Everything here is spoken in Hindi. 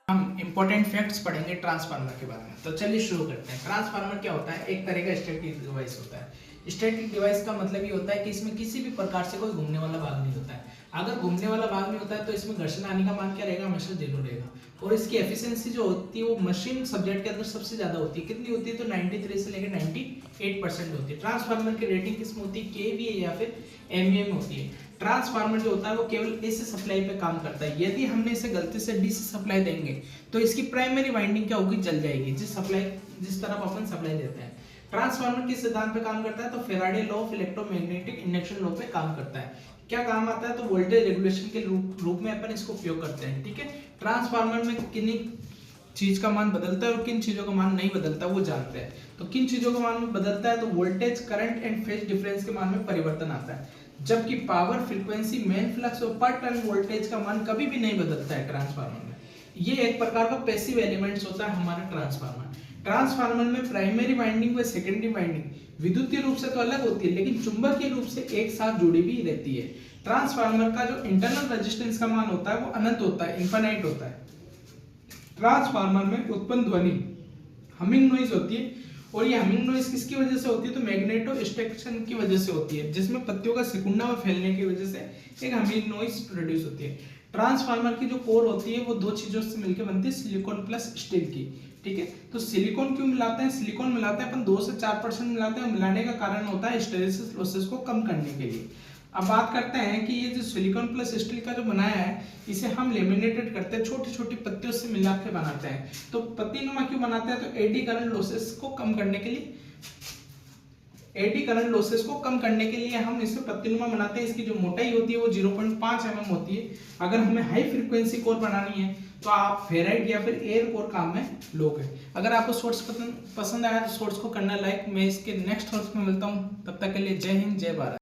हम इंपॉर्टेंट फैक्ट्स पढ़ेंगे ट्रांसफार्मर के बारे में। तो चलिए शुरू करते हैं। ट्रांसफार्मर क्या होता है? एक तरह का स्टैटिक डिवाइस होता है। स्टैटिक डिवाइस का मतलब ये होता है कि इसमें किसी भी प्रकार से कोई घूमने वाला भाग नहीं होता है। अगर घूमने वाला भाग नहीं होता है तो इसमें घर्षण आने का मान क्या रहेगा? हमेशा 0 रहेगा। और इसकी एफिशिएंसी जो होती है वो मशीन सब्जेक्ट के अंदर सबसे ज्यादा होती है। कितनी होती है? तो 93 से लेकर 98% होती है। ट्रांसफार्मर की रेटिंग किसमें होती है? केवीए या फिर एमवीए में होती है। ट्रांसफार्मर जो होता है वो केवल एसी सप्लाई पे काम करता है। यदि हमने इसे गलती से डीसी सप्लाई देंगे तो इसकी प्राइमरी वाइंडिंग क्या होगी? जल जाएगी। जिस तरफ अपन सप्लाई देते हैं। ट्रांसफार्मर किस सिद्धांत पे काम करता है? तो Faraday law of electromagnetic induction law पे काम करता है। क्या काम आता है? तो वोल्टेज रेगुलेशन के रूप में अपन इसको उपयोग करते हैं। ठीक है। ट्रांसफार्मर में किन चीज का मान बदलता है और किन चीजों का मान नहीं बदलता वो जानते हैं। तो किन चीजों का मान बदलता है? तो voltage, current and phase difference के मान में परिवर्तन आता है। जबकि पावर, फ्रीक्वेंसी, मेन फ्लक्स और पर टर्न वोल्टेज का मान कभी भी नहीं बदलता है ट्रांसफार्मर में। ये एक प्रकार का पैसिव एलिमेंट्स होता है हमारा ट्रांसफार्मर। ट्रांसफार्मर में प्राइमरी वाइंडिंग व सेकेंडरी वाइंडिंग विद्युतीय रूप से तो अलग होती है लेकिन चुंबकीय रूप से एक साथ जुड़ी भी रहती है। ट्रांसफार्मर का जो इंटरनल रेजिस्टेंस का मान होता है वो अनंत होता है, इनफाइनाइट होता है। ट्रांसफार्मर में उत्पन्न ध्वनि हमिंग नॉइज होती है और ये हमिंग नॉइज किसकी वजह से होती है? तो मैग्नेटोस्ट्रिक्शन की वजह से होती है, जिसमें पत्तियों का सिकुड़ना व फैलने की वजह से एक हमिंग नॉइज प्रोड्यूस होती है। ट्रांसफार्मर की जो कोर होती है वो दो चीजों से मिलकर बनती है, सिलिकॉन प्लस स्टील की। ठीक है। तो सिलिकॉन क्यों मिलाते हैं? सिलिकॉन मिलाते हैं अपन 2 से 4% मिलाते हैं। मिलाने का कारण होता है हिस्टैरिसीस लॉसेस को कम करने के लिए। अब बात करते हैं कि ये जो सिलिकॉन प्लस स्टील का जो बनाया है इसे हम लेमिनेटेड करते हैं, छोटी छोटी पत्तियों से मिला के बनाते हैं। तो पत्तीनुमा क्यों बनाते हैं? तो एडी करंट लॉसेस को कम करने के लिए हम इसे पत्तीनुमा बनाते हैं। इसकी जो मोटाई होती है वो 0.5 mm होती है। अगर हमें हाई फ्रीक्वेंसी कोर बनानी है तो आप फेराइट या फिर एयर कोर काम में लोगे। अगर आपको शॉर्ट्स पसंद आया तो शॉर्ट्स को करना लाइक। मैं इसके नेक्स्ट शॉर्ट्स में मिलता हूँ, तब तक के लिए जय हिंद, जय भारत।